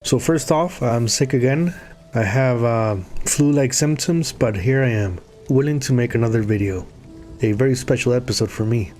So first off, I'm sick again. I have flu-like symptoms, but here I am, willing to make another video. A very special episode for me.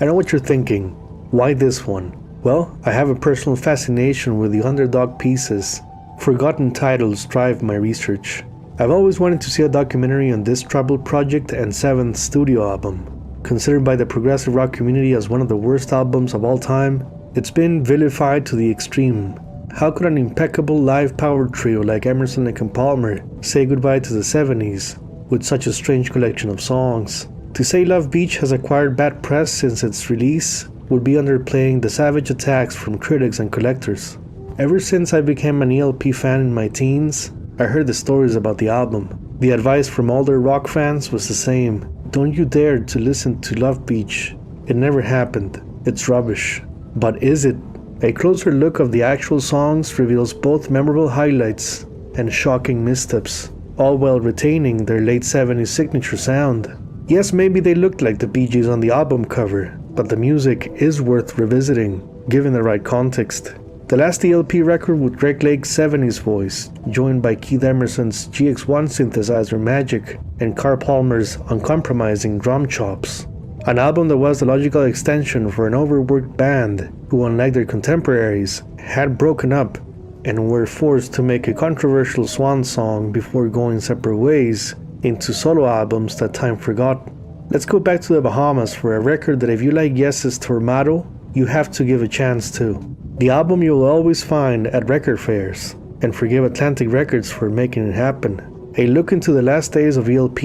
I know what you're thinking. Why this one? Well, I have a personal fascination with the underdog pieces. Forgotten titles drive my research. I've always wanted to see a documentary on this troubled project and seventh studio album. Considered by the progressive rock community as one of the worst albums of all time, it's been vilified to the extreme. How could an impeccable live power trio like Emerson and Palmer say goodbye to the 70s with such a strange collection of songs? To say Love Beach has acquired bad press since its release would be underplaying the savage attacks from critics and collectors. Ever since I became an ELP fan in my teens, I heard the stories about the album. The advice from older rock fans was the same. Don't you dare to listen to Love Beach. It never happened. It's rubbish. But is it? A closer look of the actual songs reveals both memorable highlights and shocking missteps, all while retaining their late 70s signature sound. Yes, maybe they looked like the Bee Gees on the album cover, but the music is worth revisiting, given the right context. The last ELP record with Greg Lake's 70s voice, joined by Keith Emerson's GX1 synthesizer magic and Carl Palmer's uncompromising drum chops. An album that was the logical extension for an overworked band who, unlike their contemporaries, had broken up and were forced to make a controversial swan song before going separate ways into solo albums that time forgot. Let's go back to the Bahamas for a record that if you like Yes's Tormato, you have to give a chance to. The album you will always find at record fairs, and forgive Atlantic Records for making it happen. A look into the last days of ELP,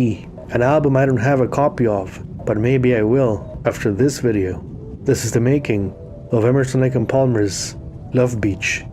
an album I don't have a copy of, but maybe I will after this video. This is the making of Emerson, Lake and Palmer's Love Beach.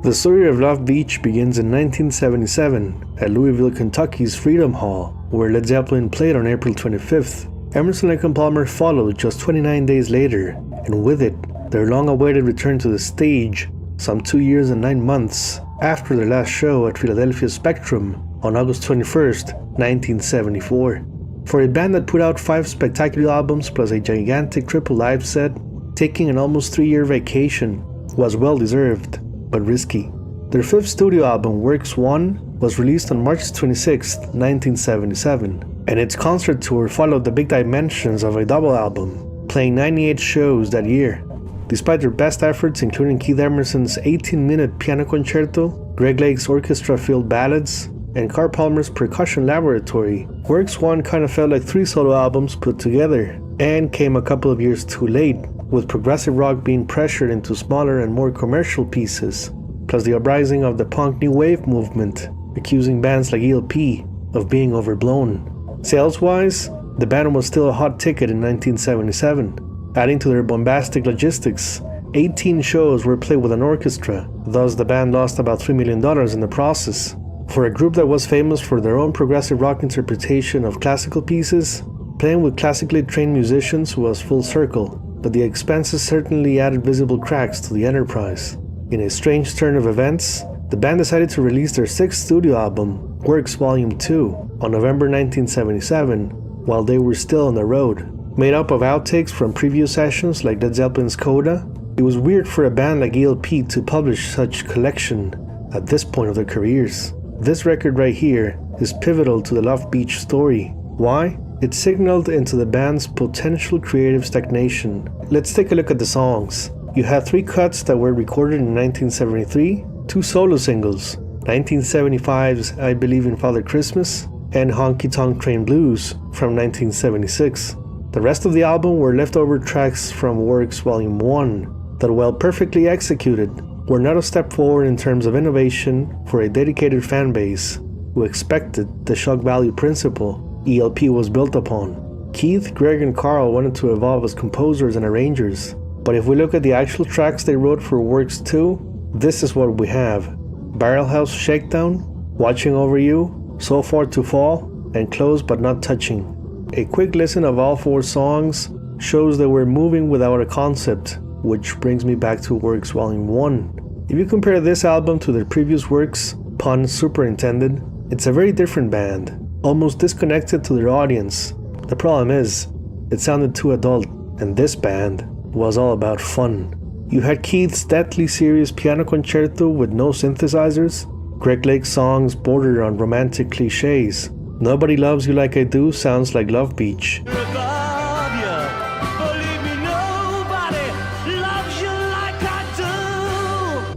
The story of Love Beach begins in 1977 at Louisville, Kentucky's Freedom Hall, where Led Zeppelin played on April 25th. Emerson, Lake and Palmer followed just 29 days later, and with it, their long-awaited return to the stage, some 2 years and 9 months after their last show at Philadelphia Spectrum on August 21st, 1974. For a band that put out 5 spectacular albums plus a gigantic triple live set, taking an almost 3-year vacation was well-deserved, but risky. Their 5th studio album, Works 1, was released on March 26, 1977, and its concert tour followed the big dimensions of a double album, playing 98 shows that year. Despite their best efforts, including Keith Emerson's 18-minute piano concerto, Greg Lake's orchestra-filled ballads, and Carl Palmer's percussion laboratory, Works 1 kind of felt like 3 solo albums put together, and came a couple of years too late, with progressive rock being pressured into smaller and more commercial pieces, plus the uprising of the punk new wave movement, accusing bands like ELP of being overblown. Sales-wise, the band was still a hot ticket in 1977. Adding to their bombastic logistics, 18 shows were played with an orchestra, thus the band lost about $3 million in the process. For a group that was famous for their own progressive rock interpretation of classical pieces, playing with classically trained musicians was full circle, but the expenses certainly added visible cracks to the enterprise. In a strange turn of events, the band decided to release their 6th studio album, Works Volume 2, on November 1977, while they were still on the road. Made up of outtakes from previous sessions like Led Zeppelin's Coda, it was weird for a band like ELP to publish such collection at this point of their careers. This record right here is pivotal to the Love Beach story. Why? It signaled into the band's potential creative stagnation. Let's take a look at the songs. You have 3 cuts that were recorded in 1973, 2 solo singles, 1975's I Believe in Father Christmas and Honky Tonk Train Blues from 1976. The rest of the album were leftover tracks from Works Volume 1 that, while perfectly executed, were not a step forward in terms of innovation for a dedicated fan base who expected the shock value principle ELP was built upon. Keith, Greg, and Carl wanted to evolve as composers and arrangers, But if we look at the actual tracks they wrote for Works 2, this is what we have: Barrelhouse Shakedown, Watching Over You, So Far to Fall, and Close But Not Touching. A quick listen of all 4 songs shows that we're moving without a concept, which brings me back to Works Volume 1. If you compare this album to their previous works, Pun Superintended, it's a very different band, almost disconnected to their audience. The problem is, it sounded too adult, and this band was all about fun. You had Keith's deathly serious piano concerto with no synthesizers, Greg Lake's songs bordered on romantic cliches. Nobody Loves You Like I Do sounds like Love Beach.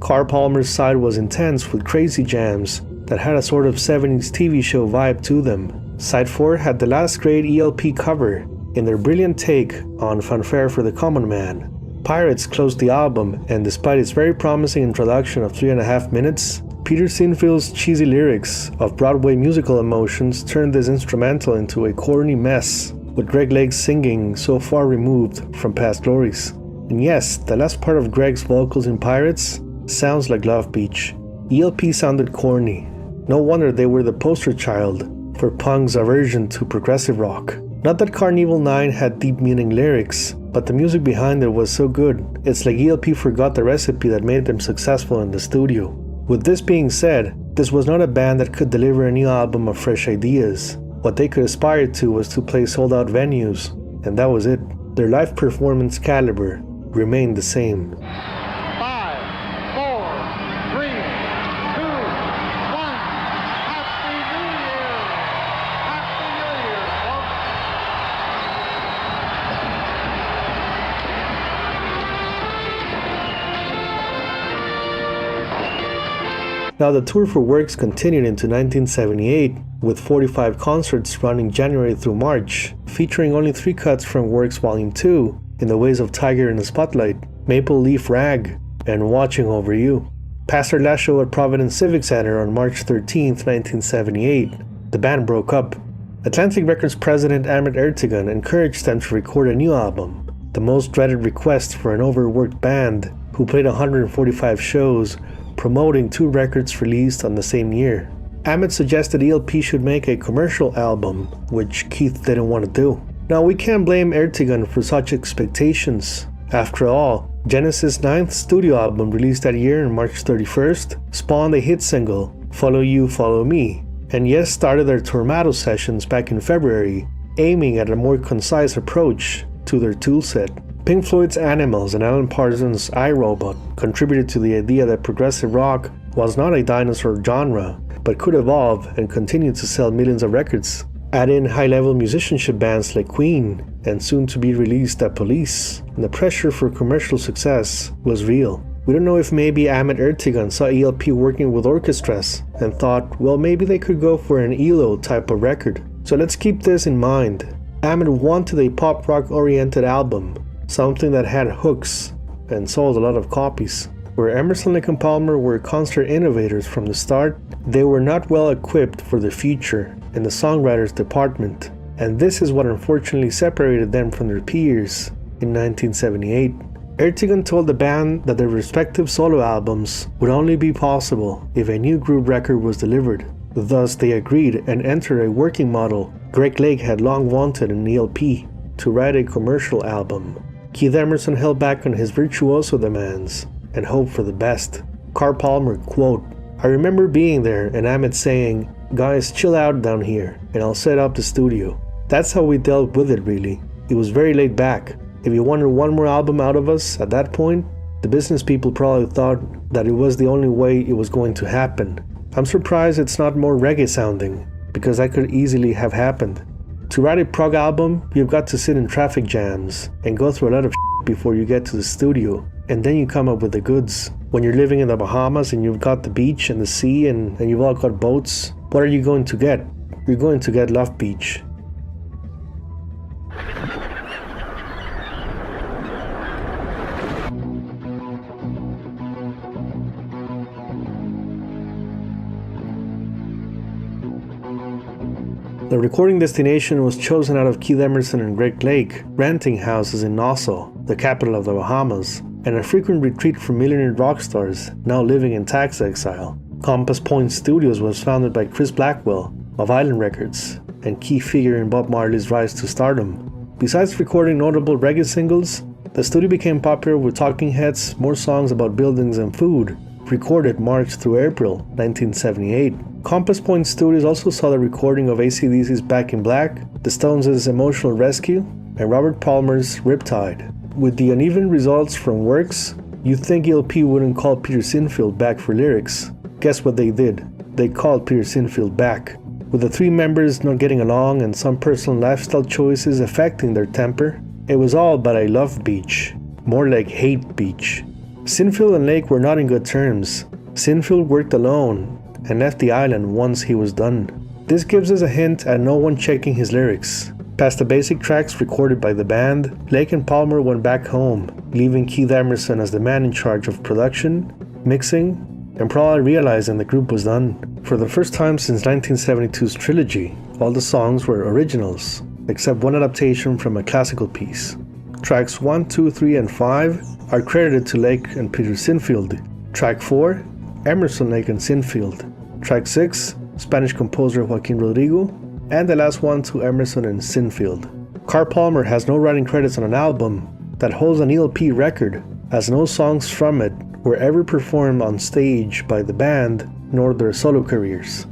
Carl Palmer's side was intense with crazy jams that had a sort of 70s TV show vibe to them. Side 4 had the last great ELP cover in their brilliant take on Fanfare for the Common Man. Pirates closed the album, and despite its very promising introduction of 3.5 minutes, Peter Sinfield's cheesy lyrics of Broadway musical emotions turned this instrumental into a corny mess, with Greg Lake singing so far removed from past glories. And yes, the last part of Greg's vocals in Pirates sounds like Love Beach. ELP sounded corny. No wonder they were the poster child for punk's aversion to progressive rock. Not that Carnival 9 had deep meaning lyrics, but the music behind it was so good, it's like ELP forgot the recipe that made them successful in the studio. With this being said, this was not a band that could deliver a new album of fresh ideas. What they could aspire to was to play sold-out venues, and that was it. Their live performance caliber remained the same. Now the tour for Works continued into 1978, with 45 concerts running January through March, featuring only 3 cuts from Works Volume 2, In the Ways of Tiger in the Spotlight, Maple Leaf Rag, and Watching Over You. Past their last show at Providence Civic Center on March 13, 1978, the band broke up. Atlantic Records president Ahmet Ertegun encouraged them to record a new album, the most dreaded request for an overworked band who played 145 shows, promoting 2 records released on the same year. Ahmet suggested ELP should make a commercial album, which Keith didn't want to do. Now we can't blame Ertegun for such expectations. After all, Genesis' 9th studio album released that year on March 31st spawned a hit single, Follow You, Follow Me, and Yes started their Tornado sessions back in February, aiming at a more concise approach to their toolset. Pink Floyd's Animals and Alan Parsons' iRobot contributed to the idea that progressive rock was not a dinosaur genre, but could evolve and continue to sell millions of records. Add in high-level musicianship bands like Queen and soon-to-be-released The Police, and the pressure for commercial success was real. We don't know if maybe Ahmet Ertegun saw ELP working with orchestras and thought, well, maybe they could go for an ELO type of record. So let's keep this in mind. Ahmet wanted a pop-rock oriented album, something that had hooks and sold a lot of copies. Where Emerson, Lake and Palmer were concert innovators from the start, they were not well equipped for the future in the songwriters department, and this is what unfortunately separated them from their peers in 1978. Ertegun told the band that their respective solo albums would only be possible if a new group record was delivered. Thus they agreed and entered a working model Greg Lake had long wanted in ELP, to write a commercial album. Keith Emerson held back on his virtuoso demands and hoped for the best. Carl Palmer, quote, "I remember being there and Ahmet saying, 'Guys, chill out down here and I'll set up the studio.' That's how we dealt with it really. It was very laid back. If you wanted one more album out of us at that point, the business people probably thought that it was the only way it was going to happen. I'm surprised it's not more reggae sounding, because that could easily have happened. To write a prog album, you've got to sit in traffic jams and go through a lot of shit before you get to the studio, and then you come up with the goods. When you're living in the Bahamas and you've got the beach and the sea and you've all got boats, what are you going to get? You're going to get Love Beach." The recording destination was chosen out of Keith Emerson and Greg Lake renting houses in Nassau, the capital of the Bahamas, and a frequent retreat for millionaire rock stars now living in tax exile. Compass Point Studios was founded by Chris Blackwell of Island Records, and key figure in Bob Marley's rise to stardom. Besides recording notable reggae singles, the studio became popular with talking heads, more songs about buildings and food, recorded March through April 1978. Compass Point Studios also saw the recording of AC/DC's Back in Black, the Stones' Emotional Rescue, and Robert Palmer's Riptide. With the uneven results from works, you'd think ELP wouldn't call Peter Sinfield back for lyrics. Guess what they did? They called Peter Sinfield back. With the three members not getting along and some personal lifestyle choices affecting their temper, it was all but I love Beach. More like hate Beach. Sinfield and Lake were not in good terms. Sinfield worked alone and left the island once he was done. This gives us a hint at no one checking his lyrics. Past the basic tracks recorded by the band, Lake and Palmer went back home, leaving Keith Emerson as the man in charge of production, mixing, and probably realizing the group was done. For the first time since 1972's trilogy, all the songs were originals, except one adaptation from a classical piece. Tracks 1, 2, 3, and 5 are credited to Lake and Peter Sinfield. Track 4, Emerson, Lake and Sinfield. Track 6, Spanish composer Joaquin Rodrigo, and the last one to Emerson and Sinfield. Carl Palmer has no writing credits on an album that holds an ELP record, as no songs from it were ever performed on stage by the band nor their solo careers.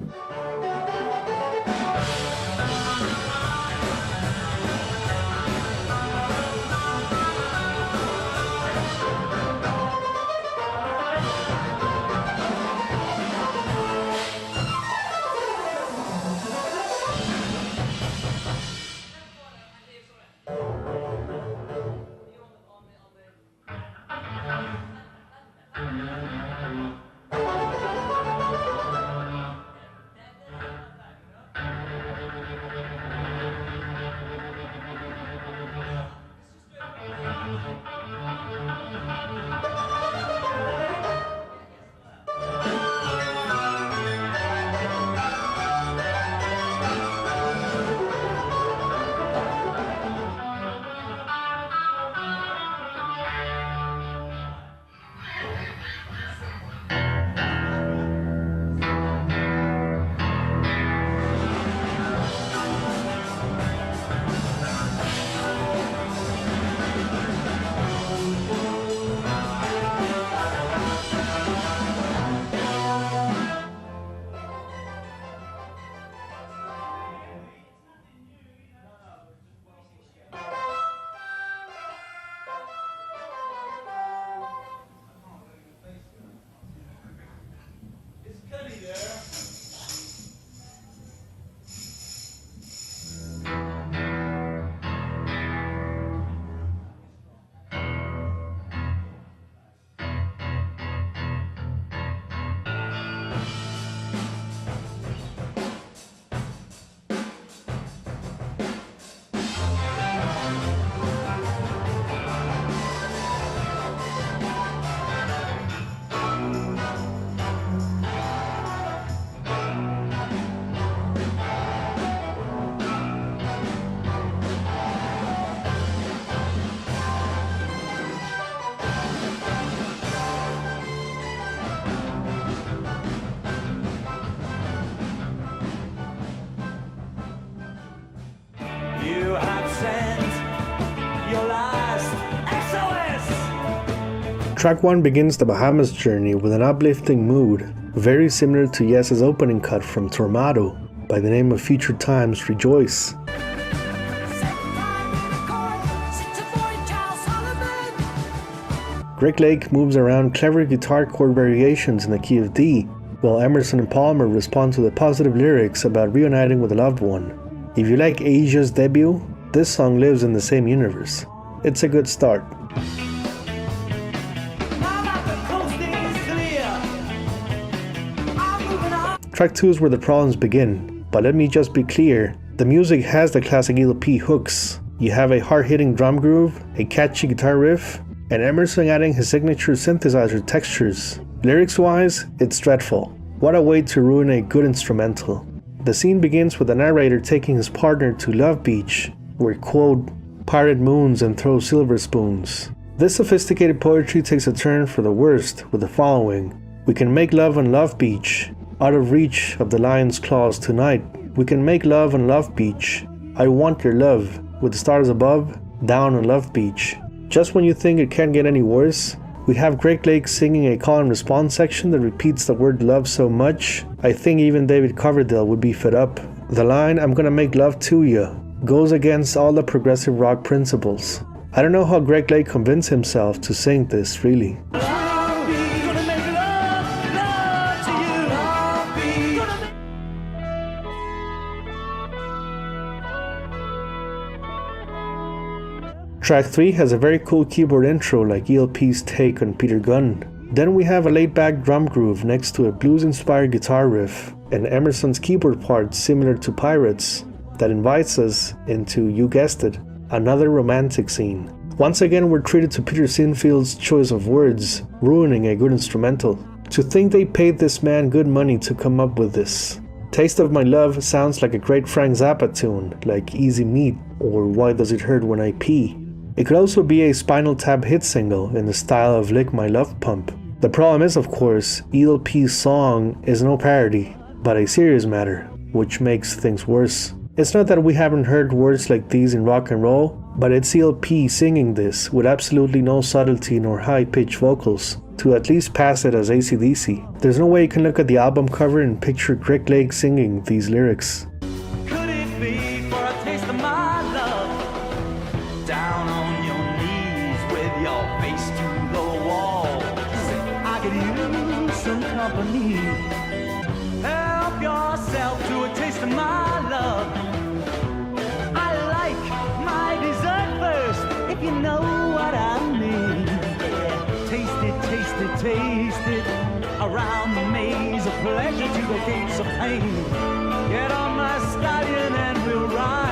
Track 1 begins the Bahamas journey with an uplifting mood, very similar to Yes's opening cut from Tornado by the name of Future Time's Rejoice. Greg Lake moves around clever guitar chord variations in the key of D, while Emerson and Palmer respond to the positive lyrics about reuniting with a loved one. If you like Asia's debut, this song lives in the same universe. It's a good start. Track 2 is where the problems begin, but let me just be clear, the music has the classic ELP hooks. You have a hard-hitting drum groove, a catchy guitar riff, and Emerson adding his signature synthesizer textures. Lyrics-wise, it's dreadful. What a way to ruin a good instrumental. The scene begins with the narrator taking his partner to Love Beach, where, quote, pirate moons and throw silver spoons. This sophisticated poetry takes a turn for the worst with the following. We can make love on Love Beach, out of reach of the lion's claws tonight. We can make love on Love Beach. I want your love, with the stars above, down on Love Beach. Just when you think it can't get any worse, we have Greg Lake singing a call and response section that repeats the word love so much, I think even David Coverdale would be fed up. The line, I'm gonna make love to ya, goes against all the progressive rock principles. I don't know how Greg Lake convinced himself to sing this, really. Track 3 has a very cool keyboard intro like ELP's take on Peter Gunn. Then we have a laid-back drum groove next to a blues-inspired guitar riff, and Emerson's keyboard part similar to Pirates that invites us into, you guessed it, another romantic scene. Once again we're treated to Peter Sinfield's choice of words, ruining a good instrumental. To think they paid this man good money to come up with this. Taste of My Love sounds like a great Frank Zappa tune, like Easy Meat or Why Does It Hurt When I Pee. It could also be a Spinal Tap hit single in the style of Lick My Love Pump. The problem is, of course, ELP's song is no parody, but a serious matter, which makes things worse. It's not that we haven't heard words like these in rock and roll, but it's ELP singing this with absolutely no subtlety nor high-pitched vocals, to at least pass it as AC/DC. There's no way you can look at the album cover and picture Greg Lake singing these lyrics. Could it be for a taste of my love? Down on your knees with your face to the wall. Say, I could use some company. Help yourself to a taste of my love. I like my dessert first, if you know what I mean. Yeah. Taste it, taste it, taste it. Around the maze of pleasure to the gates of pain. Get on my stallion and we'll ride.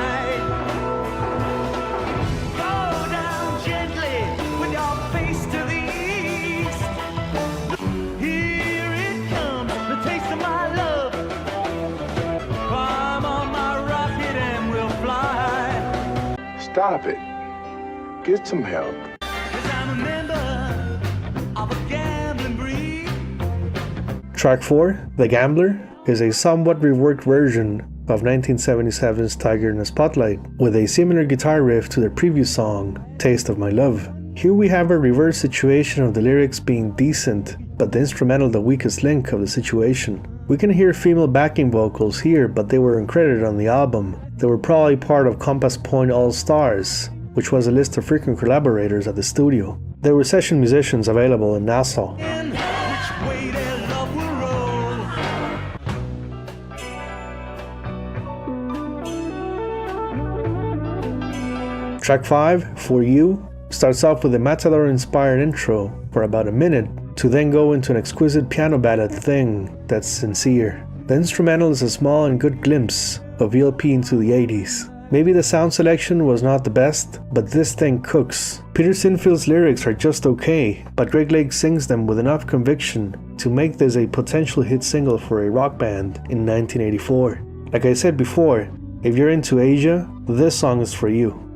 Stop it. Get some help. Track 4, The Gambler, is a somewhat reworked version of 1977's Tiger in the Spotlight, with a similar guitar riff to the previous song, Taste of My Love. Here we have a reverse situation of the lyrics being decent, but the instrumental the weakest link of the situation. We can hear female backing vocals here, but they were uncredited on the album. They were probably part of Compass Point All Stars, which was a list of frequent collaborators at the studio. There were session musicians available in Nassau. Track 5, For You, starts off with a Matador-inspired intro for about a minute, to then go into an exquisite piano ballad thing that's sincere. The instrumental is a small and good glimpse of ELP into the 80s. Maybe the sound selection was not the best, but this thing cooks. Peter Sinfield's lyrics are just okay, but Greg Lake sings them with enough conviction to make this a potential hit single for a rock band in 1984. Like I said before, if you're into Asia, this song is for you.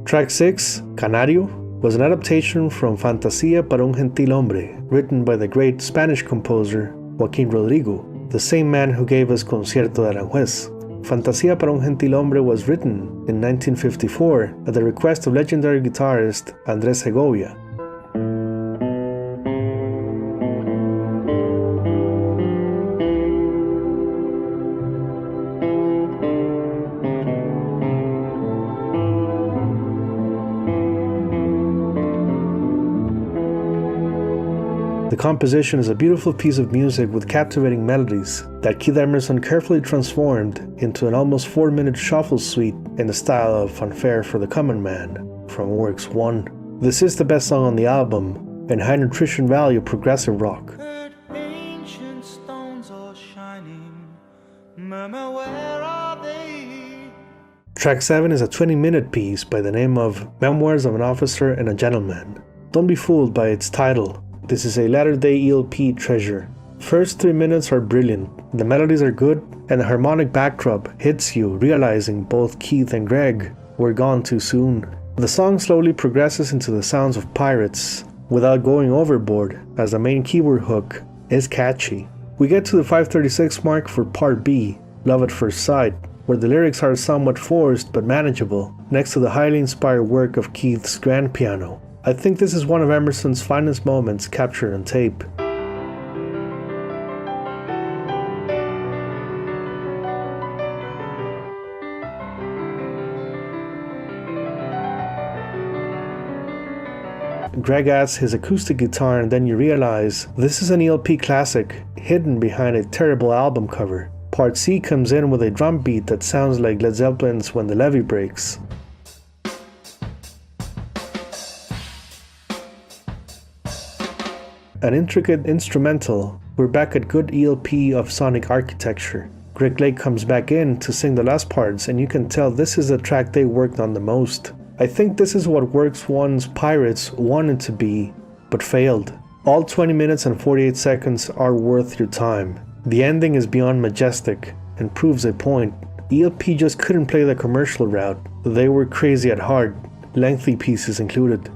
Track 6, Canario, was an adaptation from Fantasía para un Gentil Hombre, written by the great Spanish composer Joaquín Rodrigo, the same man who gave us Concierto de Aranjuez. Fantasía para un Gentil Hombre was written in 1954 at the request of legendary guitarist Andrés Segovia. The composition is a beautiful piece of music with captivating melodies that Keith Emerson carefully transformed into an almost 4-minute shuffle suite in the style of Fanfare for the Common Man from Works 1. This is the best song on the album and high nutrition value progressive rock. Ancient stones are shining. Murmur, where are they? Track 7 is a 20-minute piece by the name of Memoirs of an Officer and a Gentleman. Don't be fooled by its title. This is a latter-day ELP treasure. First 3 minutes are brilliant, the melodies are good, and the harmonic backdrop hits you, realizing both Keith and Greg were gone too soon. The song slowly progresses into the sounds of pirates, without going overboard, as the main keyboard hook is catchy. We get to the 5:36 mark for part B, Love at First Sight, where the lyrics are somewhat forced but manageable, next to the highly inspired work of Keith's grand piano. I think this is one of Emerson's finest moments captured on tape. Greg adds his acoustic guitar, and then you realize this is an ELP classic hidden behind a terrible album cover. Part C comes in with a drum beat that sounds like Led Zeppelin's When the Levee Breaks. An intricate instrumental, we're back at good ELP of sonic architecture. Greg Lake comes back in to sing the last parts, and you can tell this is the track they worked on the most. I think this is what Works 1's Pirates wanted to be, but failed. All 20 minutes and 48 seconds are worth your time. The ending is beyond majestic and proves a point. ELP just couldn't play the commercial route. They were crazy at heart, lengthy pieces included.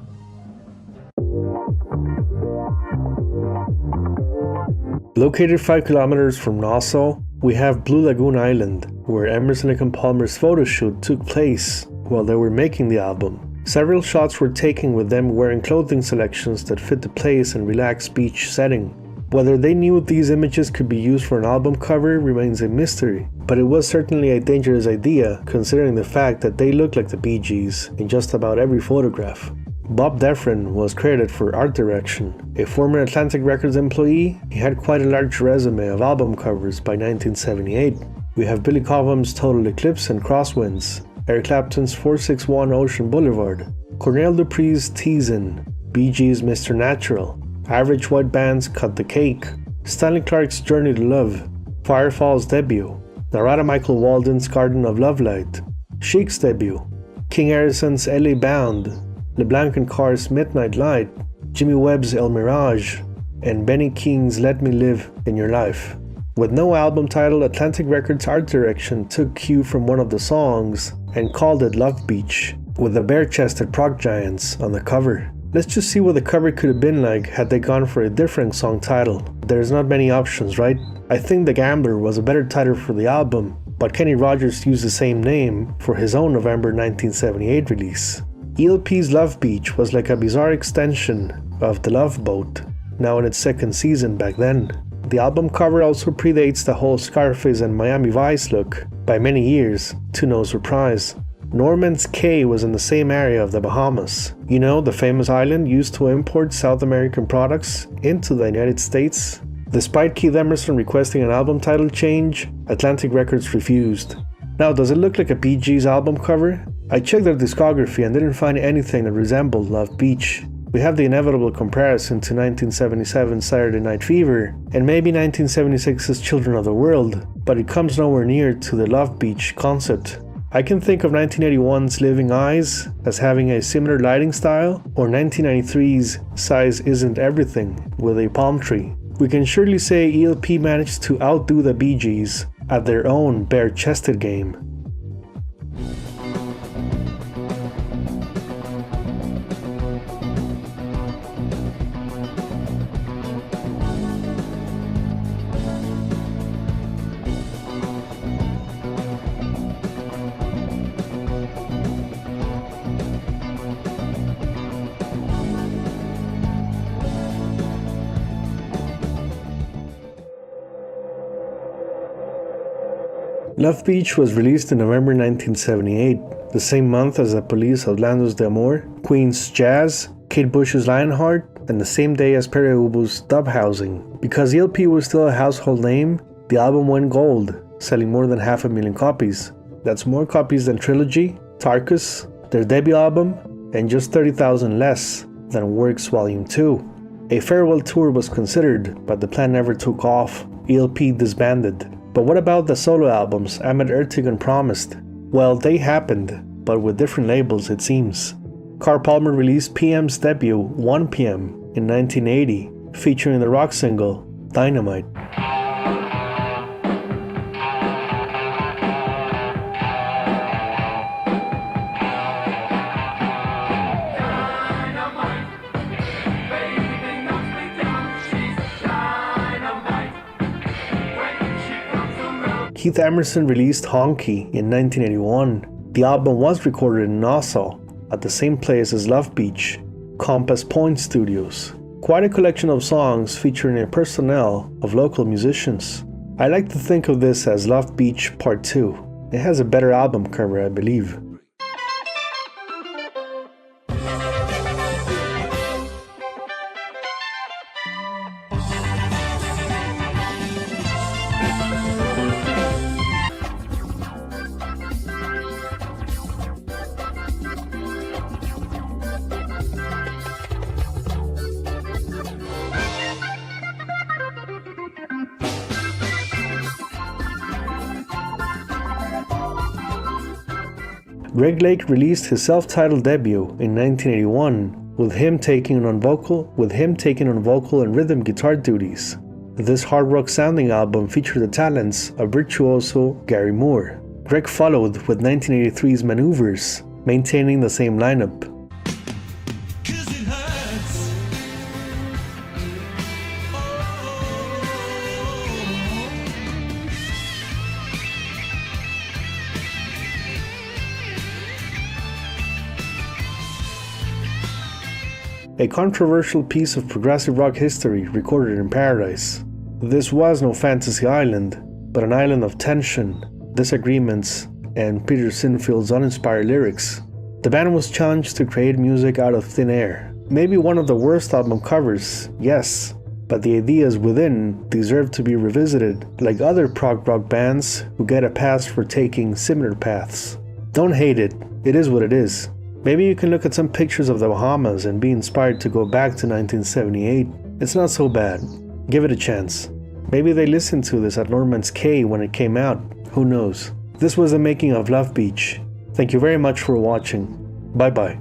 Located 5 kilometers from Nassau, we have Blue Lagoon Island, where Emerson and Palmer's photo shoot took place while they were making the album. Several shots were taken with them wearing clothing selections that fit the place and relaxed beach setting. Whether they knew these images could be used for an album cover remains a mystery, but it was certainly a dangerous idea considering the fact that they look like the Bee Gees in just about every photograph. Bob Deffrin was credited for art direction. A former Atlantic Records employee, he had quite a large resume of album covers by 1978. We have Billy Cobham's Total Eclipse and Crosswinds, Eric Clapton's 461 Ocean Boulevard, Cornell Dupree's Teasin', Bee Gees' Mr. Natural, Average White Band's Cut the Cake, Stanley Clarke's Journey to Love, Firefall's debut, Narada Michael Walden's Garden of Lovelight, Chic's debut, King Harrison's LA Bound, LeBlanc and Carr's Midnight Light, Jimmy Webb's El Mirage, and Benny King's Let Me Live in Your Life. With no album title, Atlantic Records art direction took cue from one of the songs and called it Love Beach, with the bare-chested prog giants on the cover. Let's just see what the cover could have been like had they gone for a different song title. There's not many options, right? I think The Gambler was a better title for the album, but Kenny Rogers used the same name for his own November 1978 release. ELP's Love Beach was like a bizarre extension of The Love Boat, now in its second season back then. The album cover also predates the whole Scarface and Miami Vice look by many years, to no surprise. Norman's Cay was in the same area of the Bahamas. You know, the famous island used to import South American products into the United States. Despite Keith Emerson requesting an album title change, Atlantic Records refused. Now, does it look like a Bee Gees album cover? I checked their discography and didn't find anything that resembled Love Beach. We have the inevitable comparison to 1977's Saturday Night Fever and maybe 1976's Children of the World, but it comes nowhere near to the Love Beach concept. I can think of 1981's Living Eyes as having a similar lighting style, or 1993's Size Isn't Everything with a palm tree. We can surely say ELP managed to outdo the Bee Gees at their own bare-chested game. Love Beach was released in November 1978, the same month as the Police Orlando's De Amor, Queen's Jazz, Kate Bush's Lionheart, and the same day as Pere Ubu's Dub Housing. Because ELP was still a household name, the album went gold, selling more than 500,000 copies. That's more copies than Trilogy, Tarkus, their debut album, and just 30,000 less than Works Volume 2. A farewell tour was considered, but the plan never took off. ELP disbanded. But what about the solo albums Ahmet Ertegun promised? Well, they happened, but with different labels it seems. Carl Palmer released PM's debut 1 PM in 1980, featuring the rock single Dynamite. Keith Emerson released Honky in 1981. The album was recorded in Nassau, at the same place as Love Beach, Compass Point Studios. Quite a collection of songs featuring a personnel of local musicians. I like to think of this as Love Beach Part 2. It has a better album cover, I believe. Greg Lake released his self-titled debut in 1981 with him taking on vocal and rhythm guitar duties. This hard rock sounding album featured the talents of virtuoso Gary Moore. Greg followed with 1983's Maneuvers, maintaining the same lineup. A controversial piece of progressive rock history recorded in Paradise. This was no fantasy island, but an island of tension, disagreements, and Peter Sinfield's uninspired lyrics. The band was challenged to create music out of thin air. Maybe one of the worst album covers, yes, but the ideas within deserve to be revisited, like other prog rock bands who get a pass for taking similar paths. Don't hate it, it is what it is. Maybe you can look at some pictures of the Bahamas and be inspired to go back to 1978. It's not so bad. Give it a chance. Maybe they listened to this at Norman's Cay when it came out. Who knows? This was the making of Love Beach. Thank you very much for watching. Bye bye.